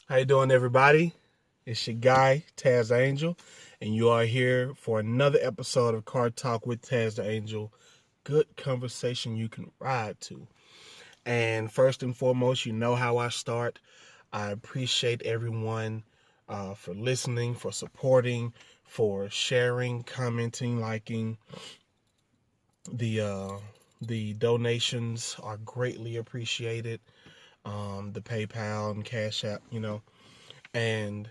How you doing, everybody? It's your guy, Tazz the Angel, and you are here for another episode of Car Talk with Tazz the Angel. Good conversation you can ride to. And first and foremost, you know how I start. I appreciate everyone for listening, for supporting, for sharing, commenting, liking. The uh, the donations are greatly appreciated. The PayPal and Cash App, and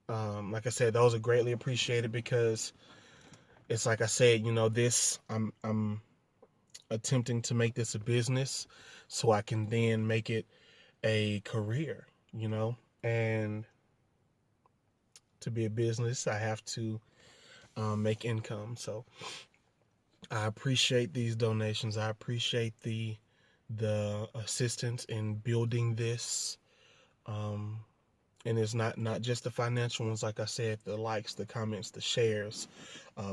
like I said, those are greatly appreciated because it's like I said, this I'm attempting to make this a business so I can then make it a career, and to be a business, I have to make income. So I appreciate these donations. I appreciate the assistance in building this. Um, and it's not just the financial ones, like I said, the likes, the comments, the shares,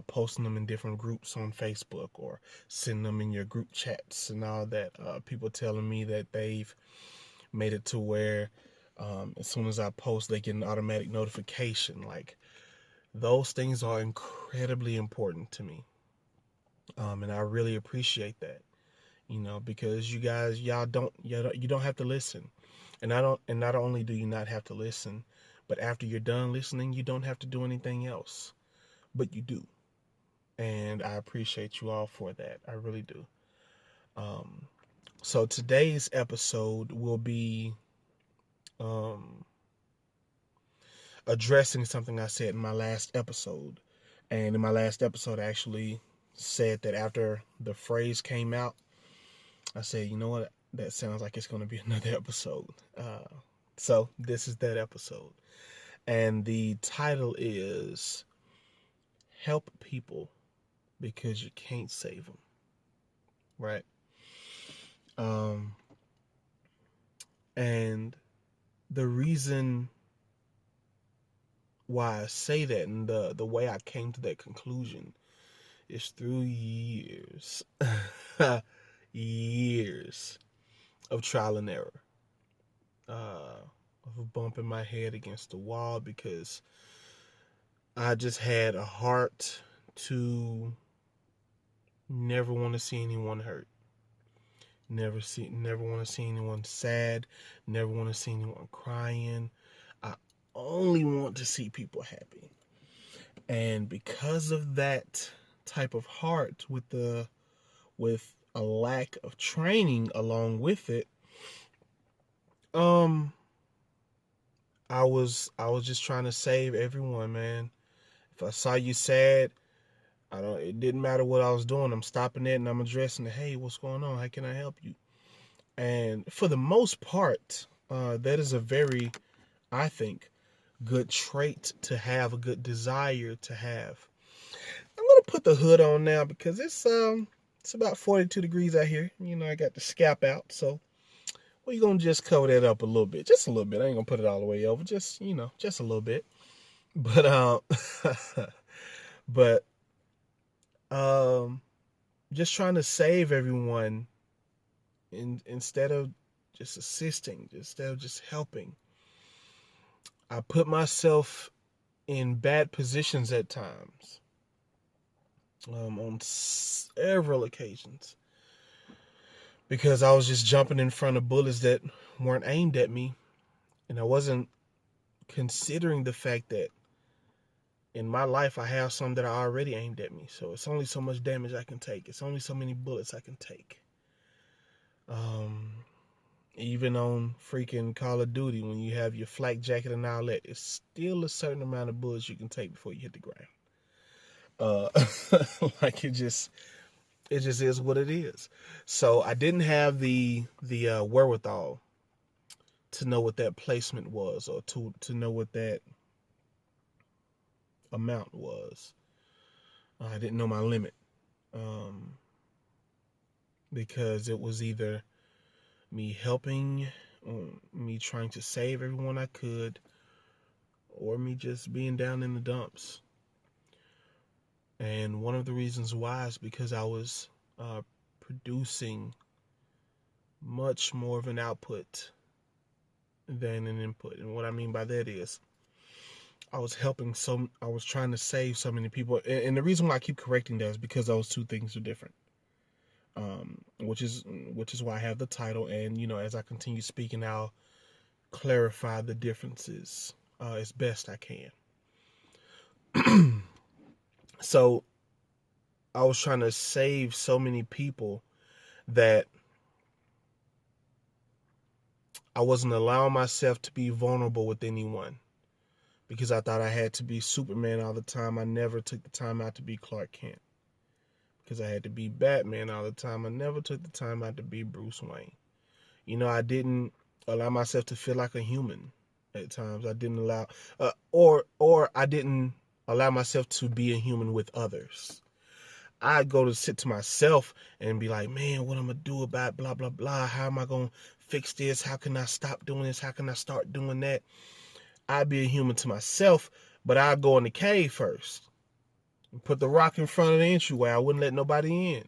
posting them in different groups on Facebook or sending them in your group chats and all that. People telling me that they've made it to where as soon as I post, they get an automatic notification. Like, those things are incredibly important to me, and I really appreciate that. Because y'all don't have to listen. And not only do you not have to listen, but after you're done listening, you don't have to do anything else. But you do. And I appreciate you all for that. I really do. Um, so today's episode will be um, addressing something I said in my last episode. And in my last episode, I actually said that after the phrase came out, I said, you know what? That sounds like it's going to be another episode. So this is that episode. And the title is Help People Because You Can't Save Them. Right? Um, and the reason why I say that and the way I came to that conclusion is through years, years of trial and error, of bumping my head against the wall because I just had a heart to never want to see anyone hurt. Never want to see anyone sad, never want to see anyone crying. I only want to see people happy. And because of that type of heart with a lack of training along with it, um I was just trying to save everyone, man. If I saw you sad, it didn't matter what I was doing. I'm stopping it and I'm addressing it. Hey, what's going on? How can I help you? And for the most part, that is a very, I think, good trait to have, a good desire to have. I'm gonna put the hood on now because it's about 42 degrees out here. I got the scalp out, so we're gonna just cover that up a little bit, just a little bit. I ain't gonna put it all the way over, just just a little bit. But but um, just trying to save everyone instead of just assisting, instead of just helping. I put myself in bad positions at times, on several occasions, because I was just jumping in front of bullets that weren't aimed at me, and I wasn't considering the fact that in my life I have some that are already aimed at me. So it's only so much damage I can take. It's only so many bullets I can take. Um, Even on freaking Call of Duty, when you have your flak jacket and all that, it's still a certain amount of bullets you can take before you hit the ground. Uh, like it just is what it is. So I didn't have the wherewithal to know what that placement was, or to know what that amount was. I didn't know my limit, um, because it was either me helping, me trying to save everyone I could, or me just being down in the dumps. And one of the reasons why is because I was producing much more of an output than an input. And what I mean by that is I was trying to save so many people. And the reason why I keep correcting that is because those two things are different. Which is why I have the title. And, as I continue speaking, I'll clarify the differences as best I can. So I was trying to save so many people that I wasn't allowing myself to be vulnerable with anyone because I thought I had to be Superman all the time. I never took the time out to be Clark Kent. Because I had to be Batman all the time. I never took the time out to be Bruce Wayne. I didn't allow myself to feel like a human at times. I didn't allow, or I didn't allow myself to be a human with others. I'd go to sit to myself and be like, man, what I'm going to do about blah, blah, blah. How am I going to fix this? How can I stop doing this? How can I start doing that? I'd be a human to myself, but I'd go in the cave first. Put the rock in front of the entryway. I wouldn't let nobody in.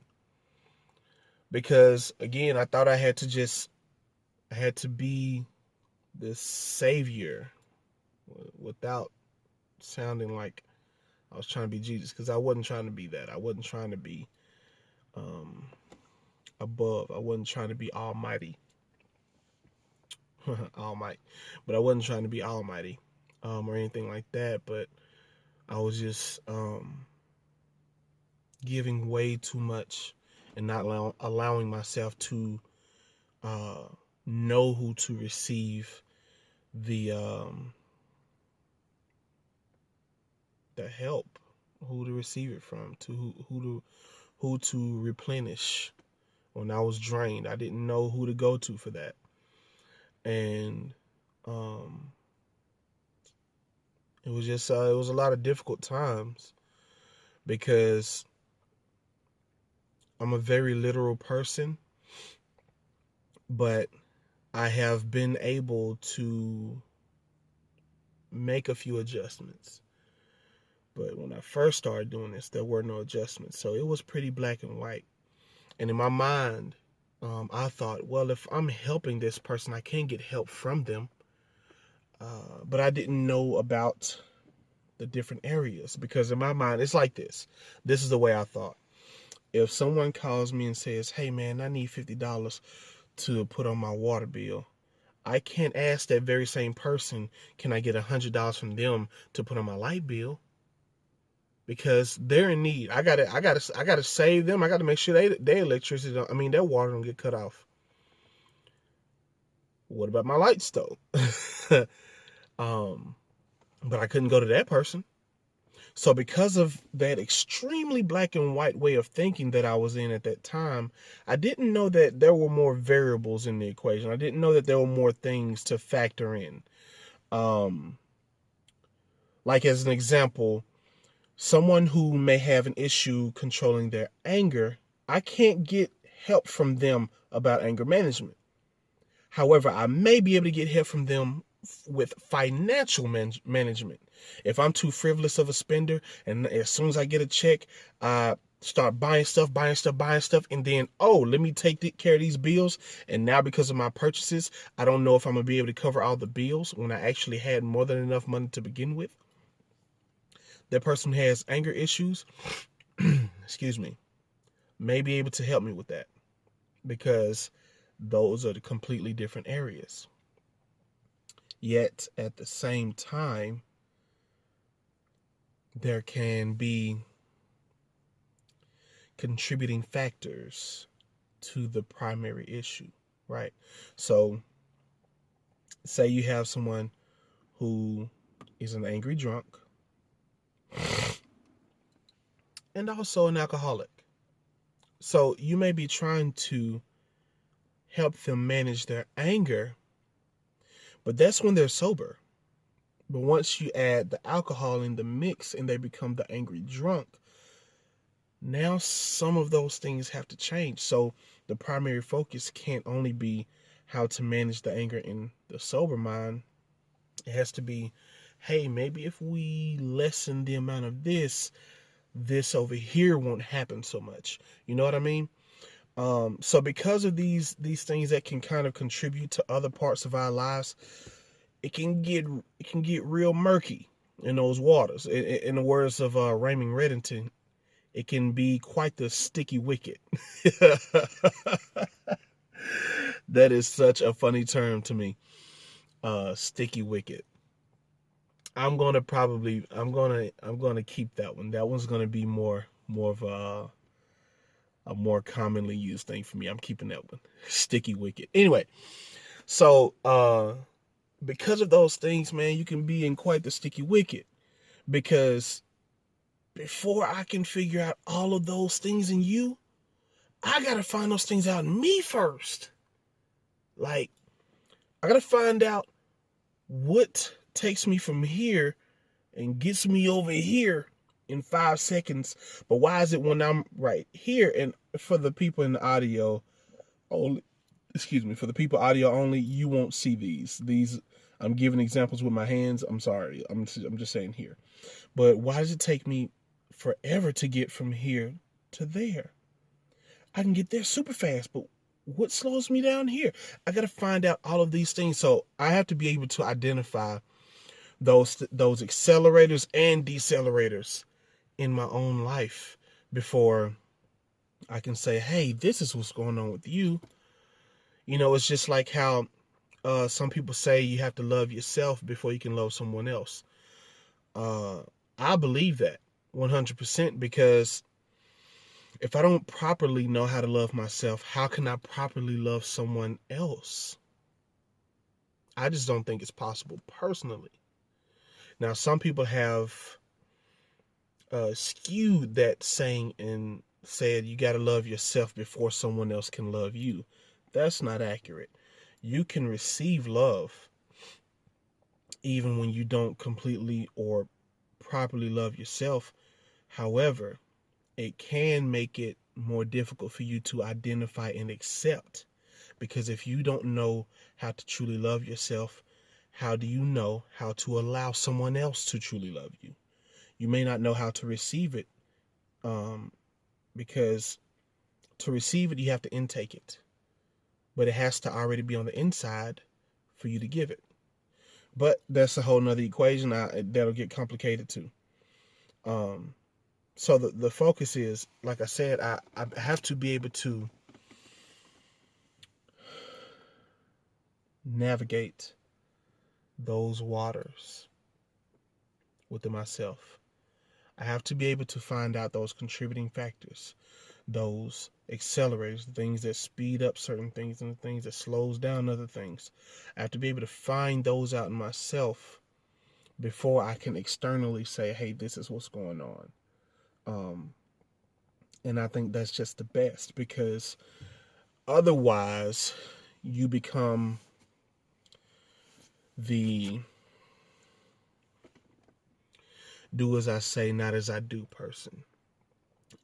Because, again, I thought I had to be the savior without sounding like I was trying to be Jesus, because I wasn't trying to be that. I wasn't trying to be above. I wasn't trying to be almighty. Almighty. But I wasn't trying to be almighty or anything like that. But I was just giving way too much and not allowing myself to know who to receive the help, who to receive it from, to who to replenish. When I was drained, I didn't know who to go to for that, and it was just it was a lot of difficult times because I'm a very literal person, but I have been able to make a few adjustments. But when I first started doing this, there were no adjustments. So it was pretty black and white. And in my mind, I thought, well, if I'm helping this person, I can get help from them. But I didn't know about the different areas, because in my mind, it's like this. This is the way I thought. If someone calls me and says, hey, man, I need $50 to put on my water bill, I can't ask that very same person, can I get $100 from them to put on my light bill? Because they're in need. I gotta save them. I gotta make sure their electricity, their water don't get cut off. What about my light stove? But I couldn't go to that person. So because of that extremely black and white way of thinking that I was in at that time, I didn't know that there were more variables in the equation. I didn't know that there were more things to factor in. Like as an example, someone who may have an issue controlling their anger, I can't get help from them about anger management. However, I may be able to get help from them with financial management. If I'm too frivolous of a spender, and as soon as I get a check, I start buying stuff, and then, let me take care of these bills. And now because of my purchases, I don't know if I'm going to be able to cover all the bills when I actually had more than enough money to begin with. That person who has anger issues, excuse me, may be able to help me with that, because those are the completely different areas. Yet at the same time, there can be contributing factors to the primary issue, right? So say you have someone who is an angry drunk and also an alcoholic. So you may be trying to help them manage their anger, but that's when they're sober. But once you add the alcohol in the mix and they become the angry drunk, now some of those things have to change. So the primary focus can't only be how to manage the anger in the sober mind. It has to be, hey, maybe if we lessen the amount of this over here won't happen so much. You know what I mean? So because of these things that can kind of contribute to other parts of our lives, it can get real murky in those waters. In the words of Raymond Reddington, it can be quite the sticky wicket. That is such a funny term to me. Sticky wicket. I'm gonna keep that one. That one's gonna be more of a more commonly used thing for me. I'm keeping that one. Sticky wicket. Anyway, so because of those things, man, you can be in quite the sticky wicket. Because before I can figure out all of those things in you, I gotta find those things out in me first. Like, I gotta find out what takes me from here and gets me over here in 5 seconds. But why is it when I'm right here? And for the people in the audio only, for the people audio only, you won't see these. I'm giving examples with my hands. I'm sorry. I'm just saying here. But why does it take me forever to get from here to there? I can get there super fast, but what slows me down here? I got to find out all of these things. So I have to be able to identify those accelerators and decelerators in my own life before I can say, hey, this is what's going on with you. You know, it's just like how some people say you have to love yourself before you can love someone else. I believe that 100% because if I don't properly know how to love myself, how can I properly love someone else? I just don't think it's possible personally. Now, some people have skewed that saying and said you got to love yourself before someone else can love you. That's not accurate. You can receive love even when you don't completely or properly love yourself. However, it can make it more difficult for you to identify and accept. Because if you don't know how to truly love yourself, how do you know how to allow someone else to truly love you? You may not know how to receive it, because to receive it, you have to intake it. But it has to already be on the inside for you to give it. But that's a whole nother equation that'll get complicated too. So the focus is, like I said, I have to be able to navigate those waters within myself. I have to be able to find out those contributing factors, those accelerators, the things that speed up certain things and the things that slows down other things. I have to be able to find those out in myself before I can externally say, hey, this is what's going on. And I think that's just the best, because otherwise you become the do as I say, not as I do person.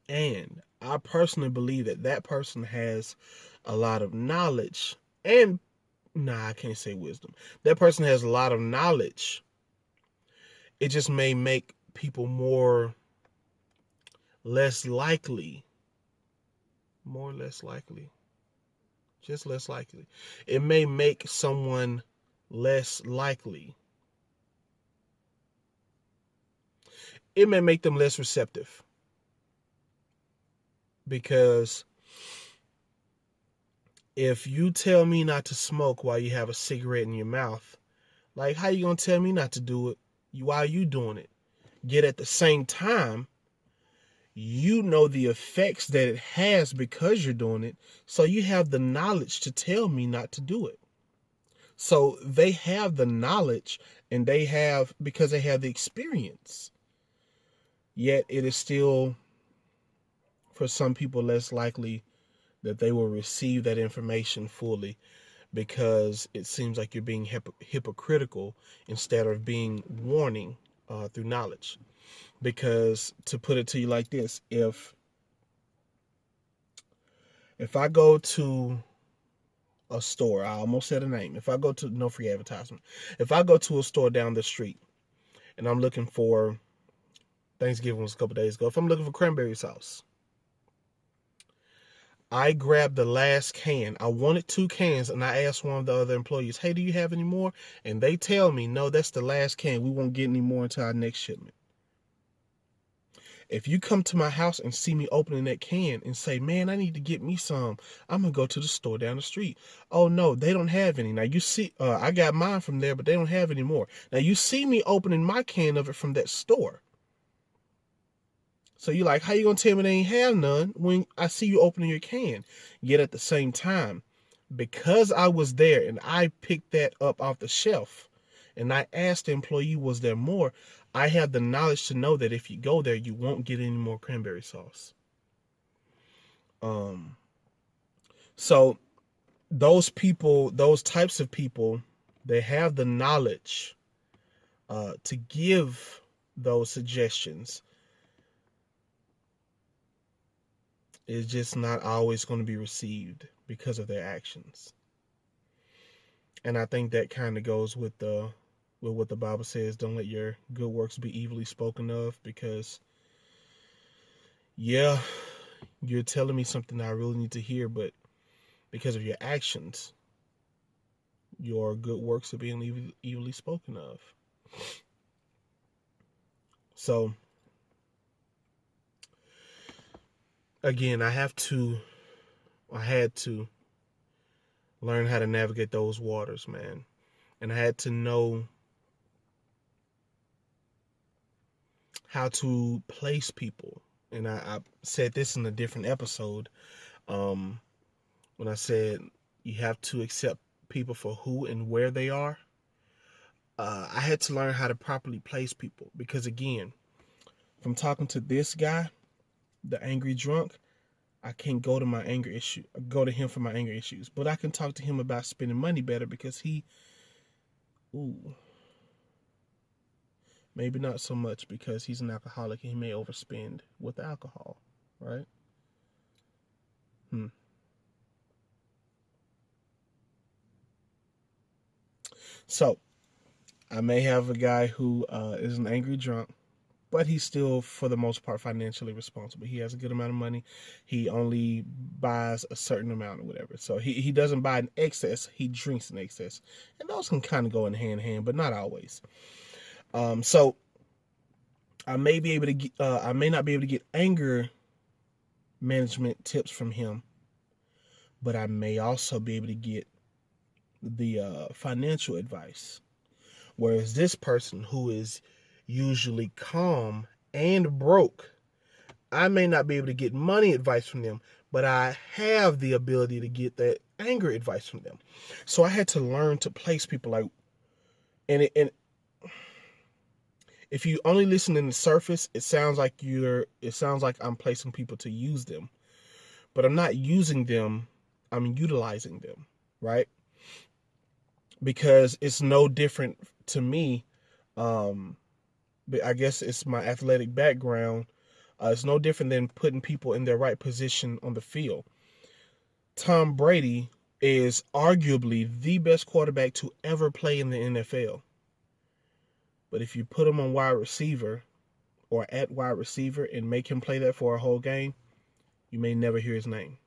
And I personally believe that person has a lot of knowledge and, I can't say wisdom. That person has a lot of knowledge. It just may make people less likely. Just less likely. It may make someone less likely. It may make them less receptive. Because if you tell me not to smoke while you have a cigarette in your mouth, like, how you gonna tell me not to do it while you doing it? Yet at the same time, you know the effects that it has because you're doing it, so you have the knowledge to tell me not to do it. So they have the knowledge, and because they have the experience. Yet it is still, for some people, less likely that they will receive that information fully, because it seems like you're being hypocritical instead of being warning through knowledge. Because, to put it to you like this, if I go to a store, I almost said a name. If I go to, no free advertisement. If I go to a store down the street and I'm looking for, Thanksgiving was a couple days ago, if I'm looking for cranberry sauce, I grabbed the last can. I wanted 2 cans, and I asked one of the other employees, hey, do you have any more? And they tell me, no, that's the last can. We won't get any more until our next shipment. If you come to my house and see me opening that can and say, man, I need to get me some, I'm going to go to the store down the street. Oh, no, they don't have any. Now, you see, I got mine from there, but they don't have any more. Now, you see me opening my can of it from that store. So you're like, how you going to tell me they ain't have none when I see you opening your can? Yet at the same time, because I was there and I picked that up off the shelf and I asked the employee, was there more? I have the knowledge to know that if you go there, you won't get any more cranberry sauce. So those people, those types of people, they have the knowledge to give those suggestions. It's just not always going to be received because of their actions. And I think that kind of goes with what the Bible says, don't let your good works be evilly spoken of, because yeah, you're telling me something that I really need to hear, but because of your actions, your good works are being evilly spoken of. So again, I had to learn how to navigate those waters, man. And I had to know how to place people. And I said this in a different episode, when I said you have to accept people for who and where they are. I had to learn how to properly place people, because again, from talking to this guy, the angry drunk, I can't go to my anger issue. Go to him for my anger issues, but I can talk to him about spending money better, because maybe not so much, because he's an alcoholic and he may overspend with alcohol, right? So I may have a guy who is an angry drunk, but he's still, for the most part, financially responsible. He has a good amount of money. He only buys a certain amount or whatever. So he doesn't buy in excess. He drinks in excess. And those can kind of go in hand in hand, but not always. So I may be able to get, I may not be able to get anger management tips from him, but I may also be able to get the financial advice. Whereas this person, who is usually calm and broke, I may not be able to get money advice from them, but I have the ability to get that anger advice from them. So I had to learn to place people like, and if you only listen in the surface, it sounds like I'm placing people to use them, but I'm not using them. I'm utilizing them, right? Because it's no different to me. But I guess it's my athletic background. It's no different than putting people in their right position on the field. Tom Brady is arguably the best quarterback to ever play in the NFL. But if you put him on wide receiver or at wide receiver and make him play that for a whole game, you may never hear his name.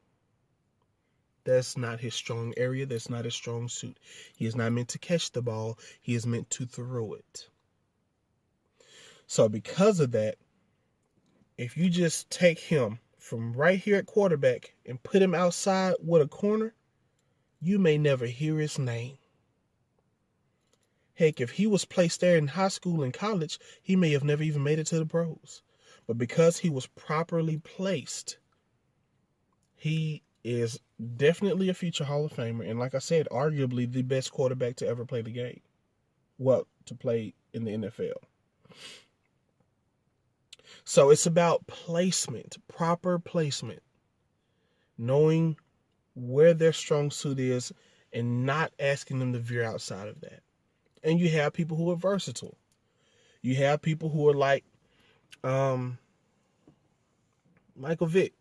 That's not his strong area. That's not his strong suit. He is not meant to catch the ball. He is meant to throw it. So because of that, if you just take him from right here at quarterback and put him outside with a corner, you may never hear his name. Heck, if he was placed there in high school and college, he may have never even made it to the pros. But because he was properly placed, he is definitely a future Hall of Famer. And like I said, arguably the best quarterback to ever play the game. Well, to play in the NFL. So it's about placement, proper placement. Knowing where their strong suit is and not asking them to veer outside of that. And you have people who are versatile. You have people who are like Michael Vick,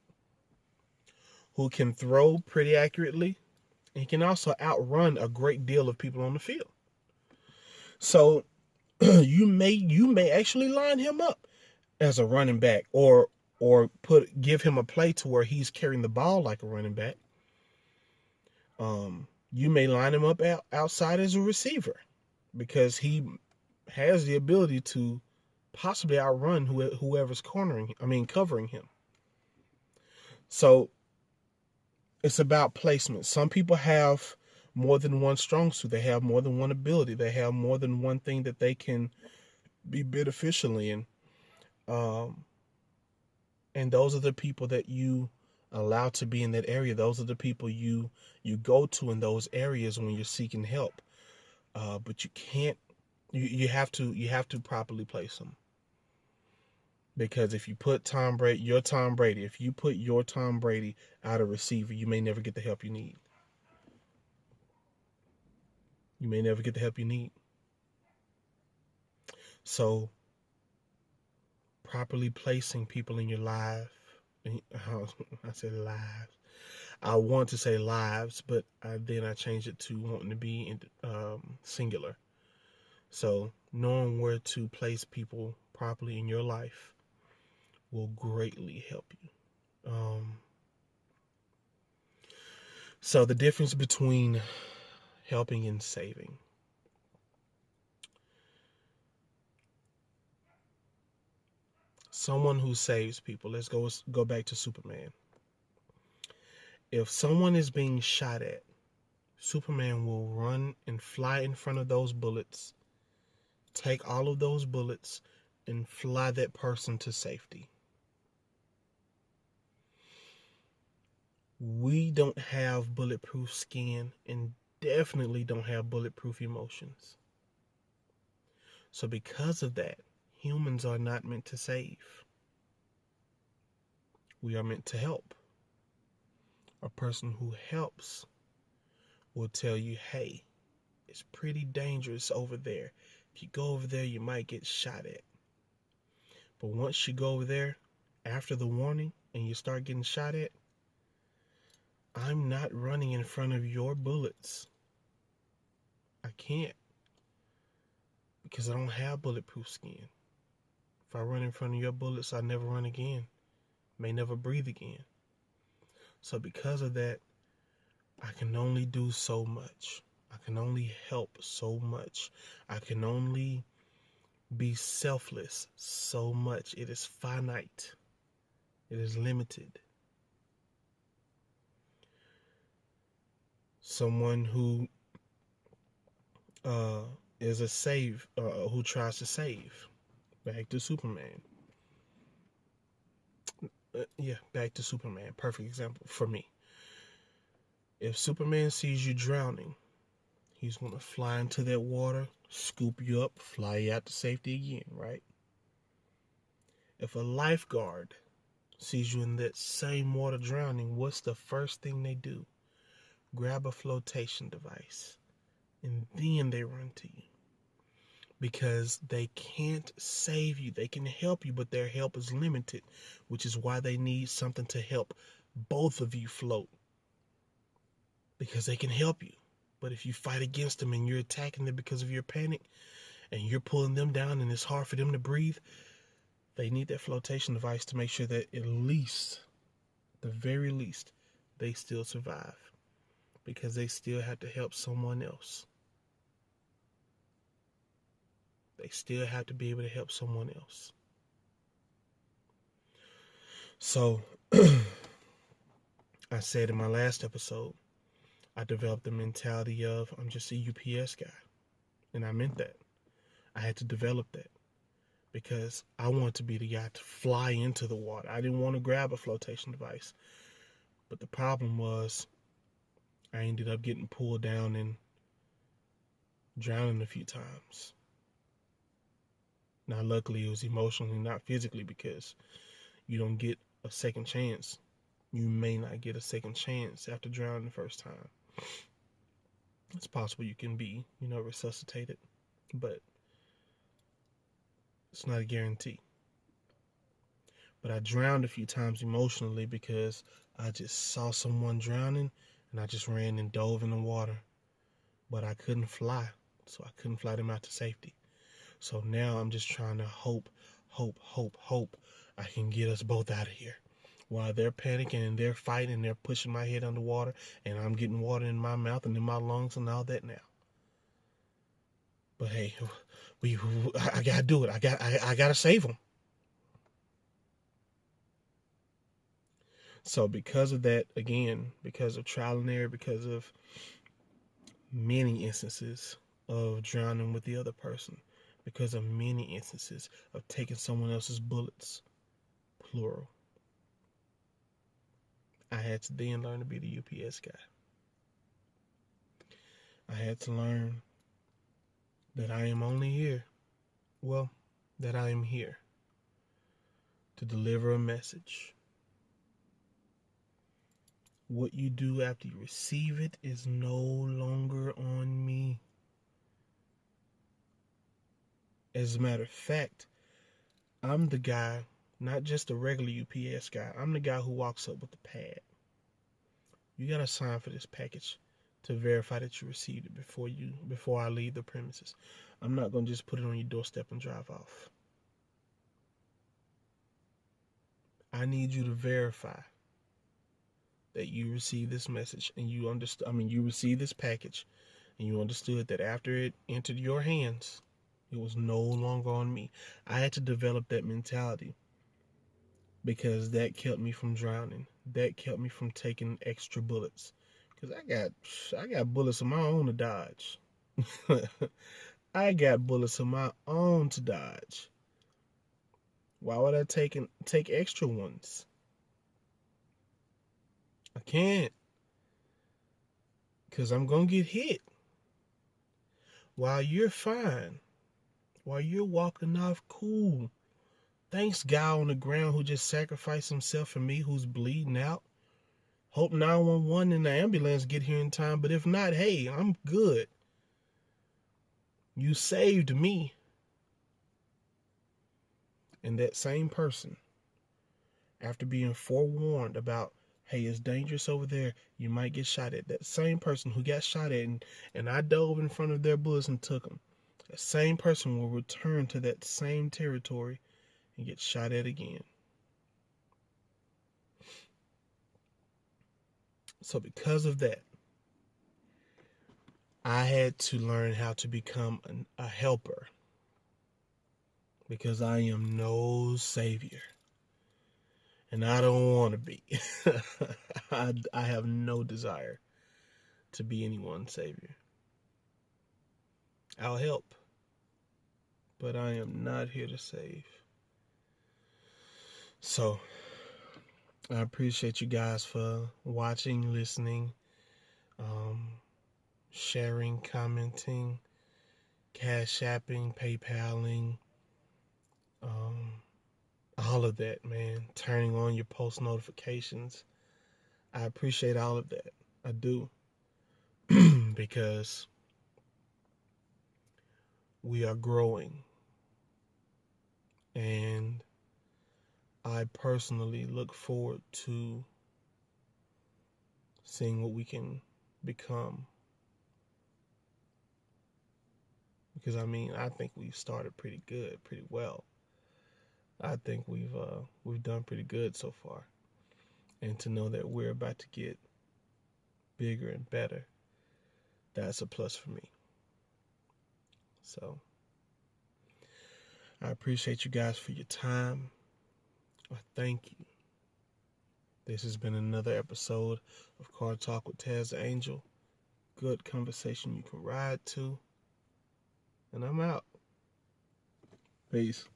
who can throw pretty accurately and can also outrun a great deal of people on the field. So you may actually line him up as a running back or or give him a play to where he's carrying the ball like a running back. You may line him up outside as a receiver because he has the ability to possibly outrun whoever's covering him. So it's about placement. Some people have more than one strong suit. They have more than one ability. They have more than one thing that they can be beneficial in. And those are the people that you allow to be in that area. Those are the people you go to in those areas when you're seeking help. But you can't. You have to properly place them. Because if you put your Tom Brady out of receiver, you may never get the help you need. You may never get the help you need. So, properly placing people in your life. I said lives. I want to say lives, but then I changed it to wanting to be in singular. So, knowing where to place people properly in your life will greatly help you. So the difference between helping and saving. Someone who saves people. Let's go back to Superman. If someone is being shot at, Superman will run and fly in front of those bullets, take all of those bullets, and fly that person to safety. We don't have bulletproof skin and definitely don't have bulletproof emotions. So because of that, humans are not meant to save. We are meant to help. A person who helps will tell you, hey, it's pretty dangerous over there. If you go over there, you might get shot at. But once you go over there, after the warning, and you start getting shot at, I'm not running in front of your bullets. I can't. Because I don't have bulletproof skin. If I run in front of your bullets, I never run again. May never breathe again. So because of that, I can only do so much. I can only help so much. I can only be selfless so much. It is finite. It is limited. Someone who is who tries to save. Back to Superman. Back to Superman. Perfect example for me. If Superman sees you drowning, he's going to fly into that water, scoop you up, fly you out to safety again, right? If a lifeguard sees you in that same water drowning, what's the first thing they do? Grab a flotation device, and then they run to you. Because they can't save you. They can help you, but their help is limited, which is why they need something to help both of you float. Because they can help you. But if you fight against them and you're attacking them because of your panic and you're pulling them down and it's hard for them to breathe, they need that flotation device to make sure that at least, the very least, they still survive. Because they still have to help someone else. They still have to be able to help someone else. So, I said in my last episode, I developed the mentality of I'm just a UPS guy. And I meant that. I had to develop that. Because I wanted to be the guy to fly into the water. I didn't want to grab a flotation device. But the problem was, I ended up getting pulled down and drowning a few times. Now, luckily, it was emotionally, not physically, because you don't get a second chance. You may not get a second chance after drowning the first time. It's possible you can be, resuscitated, but it's not a guarantee. But I drowned a few times emotionally because I just saw someone drowning and I just ran and dove in the water. But I couldn't fly, so I couldn't fly them out to safety. So now I'm just trying to hope hope I can get us both out of here. While they're panicking and they're fighting and they're pushing my head underwater and I'm getting water in my mouth and in my lungs and all that now. But hey, I gotta do it. I gotta save them. So because of that, again, because of trial and error, because of many instances of drowning with the other person, because of many instances of taking someone else's bullets, plural, I had to then learn to be the UPS guy. I had to learn that I am only here, well, that I am here to deliver a message. What you do after you receive it is no longer on me. As a matter of fact, I'm the guy, not just a regular UPS guy. I'm the guy who walks up with the pad. You gotta sign for this package to verify that you received it before I leave the premises. I'm not gonna just put it on your doorstep and drive off. I need you to verify that you received this message and you received this package and you understood that after it entered your hands, it was no longer on me. I had to develop that mentality because that kept me from drowning. That kept me from taking extra bullets. Because I got bullets of my own to dodge. I got bullets of my own to dodge. Why would I take extra ones? I can't. Because I'm going to get hit. While you're fine. While you're walking off cool. Thanks, guy on the ground who just sacrificed himself for me, who's bleeding out. Hope 911 and the ambulance get here in time, but if not, hey, I'm good. You saved me. And that same person, after being forewarned about, hey, it's dangerous over there, you might get shot at. That same person who got shot at and I dove in front of their bullets and took them. That same person will return to that same territory and get shot at again. So because of that, I had to learn how to become a helper. Because I am no savior. And I don't want to be. I have no desire to be anyone's savior. I'll help. But I am not here to save. So, I appreciate you guys for watching, listening, sharing, commenting, cash apping, PayPaling, all of that, man. Turning on your post notifications. I appreciate all of that. I do. Because we are growing. And I personally look forward to seeing what we can become. Because I think we've started pretty good, pretty well. I think we've done pretty good so far. And to know that we're about to get bigger and better, that's a plus for me. So, I appreciate you guys for your time. I thank you. This has been another episode of Car Talk with Tazz the Angel. Good conversation you can ride to. And I'm out. Peace.